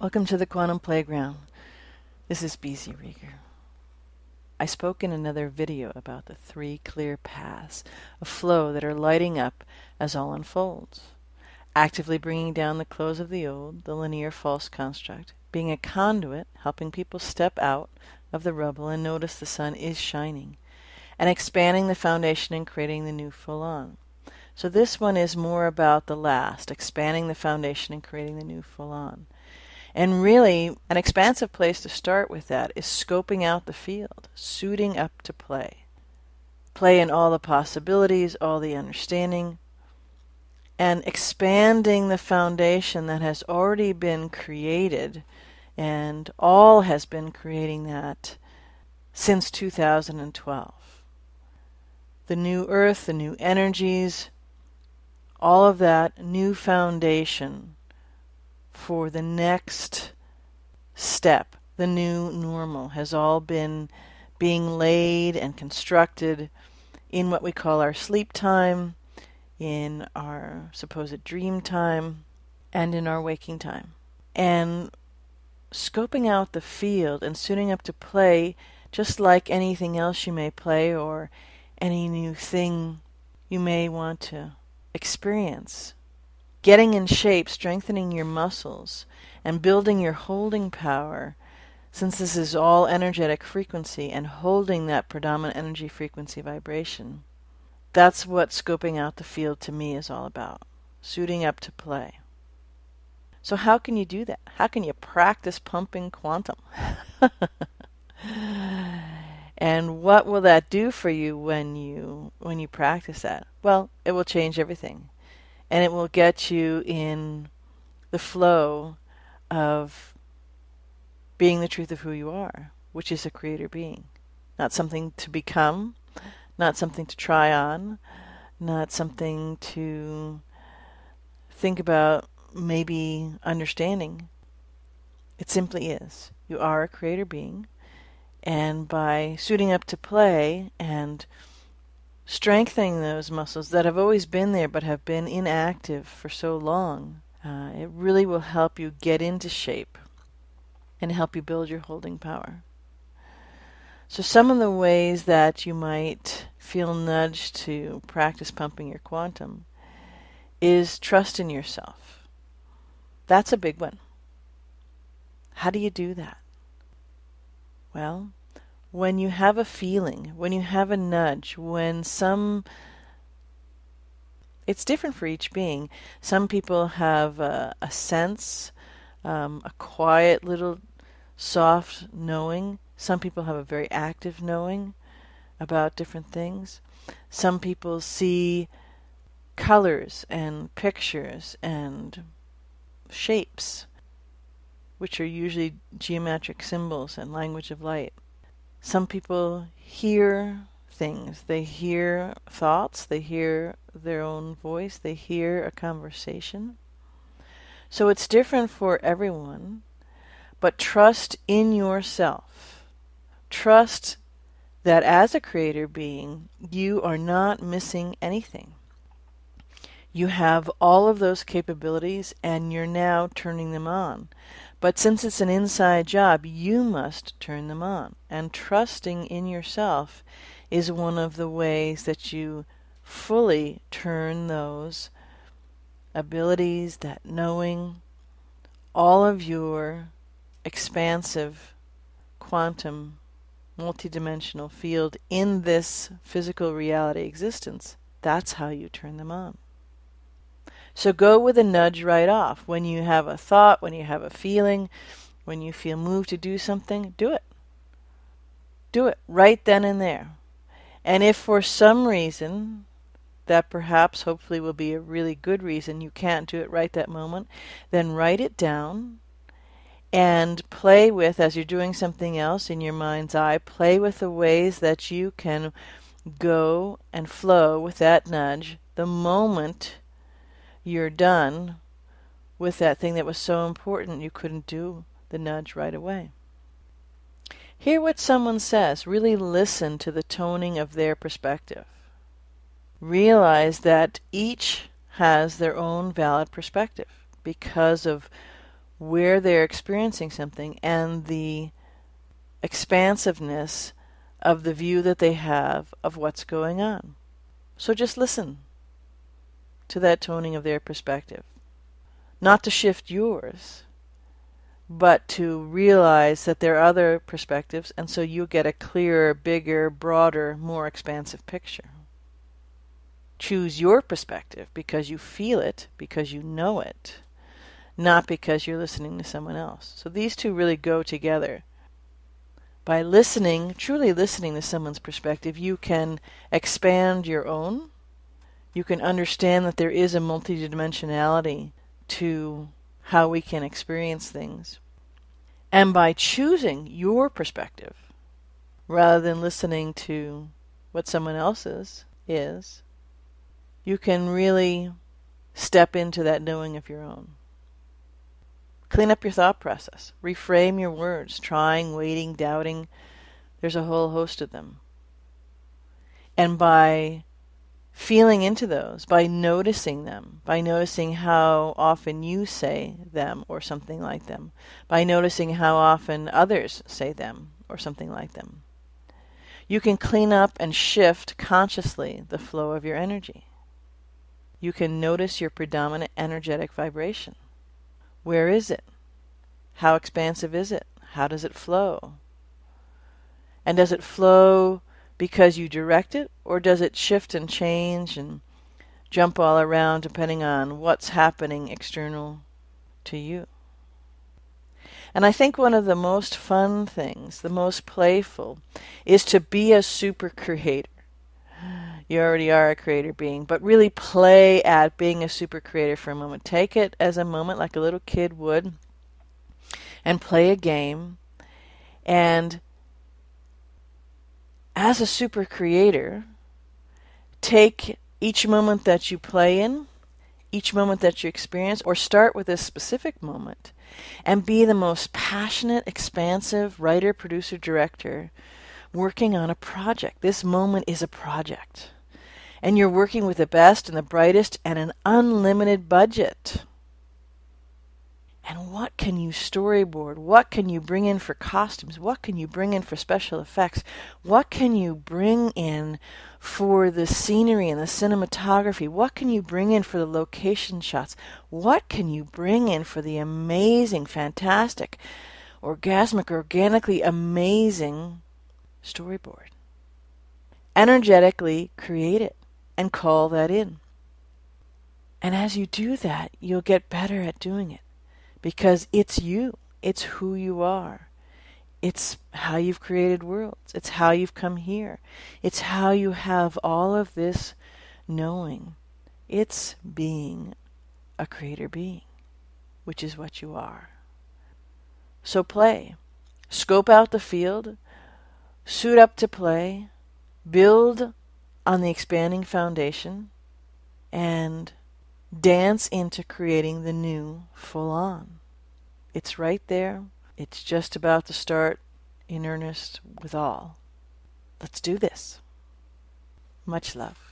Welcome to the Quantum Playground. This is BZ Rieger. I spoke in another video about the 3 clear paths of flow that are lighting up as all unfolds. Actively bringing down the close of the old, the linear false construct. Being a conduit, helping people step out of the rubble and notice the sun is shining. And expanding the foundation and creating the new full on. So this one is more about the last, expanding the foundation and creating the new full on. And really, an expansive place to start with that is scoping out the field, suiting up to play. Play in all the possibilities, all the understanding, and expanding the foundation that has already been created, and all has been creating that since 2012. The new earth, the new energies, all of that new foundation for the next step, the new normal, has all been being laid and constructed in what we call our sleep time, in our supposed dream time, and in our waking time. And scoping out the field and suiting up to play, just like anything else you may play or any new thing you may want to experience. Getting in shape, strengthening your muscles, and building your holding power, since this is all energetic frequency, and holding that predominant energy frequency vibration. That's what scoping out the field to me is all about, suiting up to play. So how can you do that? How can you practice pumping quantum? And what will that do for you when you practice that? Well, it will change everything. And it will get you in the flow of being the truth of who you are, which is a creator being. Not something to become, not something to try on, not something to think about maybe understanding. It simply is. You are a creator being. And by suiting up to play and strengthening those muscles that have always been there but have been inactive for so long, it really will help you get into shape and help you build your holding power. So some of the ways that you might feel nudged to practice pumping your quantum is trust in yourself. That's a big one. How do you do that? Well, when you have a feeling, when you have a nudge, it's different for each being. Some people have a sense, a quiet little soft knowing. Some people have a very active knowing about different things. Some people see colors and pictures and shapes, which are usually geometric symbols and language of light. Some people hear things. They hear thoughts. They hear their own voice. They hear a conversation. So it's different for everyone, but trust in yourself. Trust that as a creator being, you are not missing anything. You have all of those capabilities and you're now turning them on. But since it's an inside job, you must turn them on. And trusting in yourself is one of the ways that you fully turn those abilities, that knowing, all of your expansive quantum multidimensional field in this physical reality existence. That's how you turn them on. So go with a nudge right off. When you have a thought, when you have a feeling, when you feel moved to do something, do it. Do it right then and there. And if for some reason, that perhaps hopefully will be a really good reason, you can't do it right that moment, then write it down and play with, as you're doing something else in your mind's eye, play with the ways that you can go and flow with that nudge the moment you're done with that thing that was so important you couldn't do the nudge right away. Hear what someone says. Really listen to the toning of their perspective. Realize that each has their own valid perspective because of where they're experiencing something and the expansiveness of the view that they have of what's going on. So just listen to that toning of their perspective. Not to shift yours, but to realize that there are other perspectives, and so you get a clearer, bigger, broader, more expansive picture. Choose your perspective because you feel it, because you know it, not because you're listening to someone else. So these two really go together. By listening, truly listening to someone's perspective, you can expand your own. You can understand that there is a multidimensionality to how we can experience things. And by choosing your perspective, rather than listening to what someone else's is, you can really step into that knowing of your own. Clean up your thought process. Reframe your words. Trying, waiting, doubting. There's a whole host of them. And by feeling into those, by noticing them, by noticing how often you say them or something like them, by noticing how often others say them or something like them, you can clean up and shift consciously the flow of your energy. You can notice your predominant energetic vibration. Where is it? How expansive is it? How does it flow? And does it flow because you direct it, or does it shift and change and jump all around depending on what's happening external to you? And I think one of the most fun things, the most playful, is to be a super creator. You already are a creator being, but really play at being a super creator for a moment. Take it as a moment like a little kid would and play a game. And as a super creator, take each moment that you play in, each moment that you experience, or start with a specific moment, and be the most passionate, expansive writer, producer, director working on a project. This moment is a project. And you're working with the best and the brightest and an unlimited budget. And what can you storyboard? What can you bring in for costumes? What can you bring in for special effects? What can you bring in for the scenery and the cinematography? What can you bring in for the location shots? What can you bring in for the amazing, fantastic, orgasmic, organically amazing storyboard? Energetically create it and call that in. And as you do that, you'll get better at doing it. Because it's you. It's who you are. It's how you've created worlds. It's how you've come here. It's how you have all of this knowing. It's being a creator being, which is what you are. So play. Scope out the field. Suit up to play. Build on the expanding foundation. And dance into creating the new full on. It's right there. It's just about to start in earnest with all. Let's do this. Much love.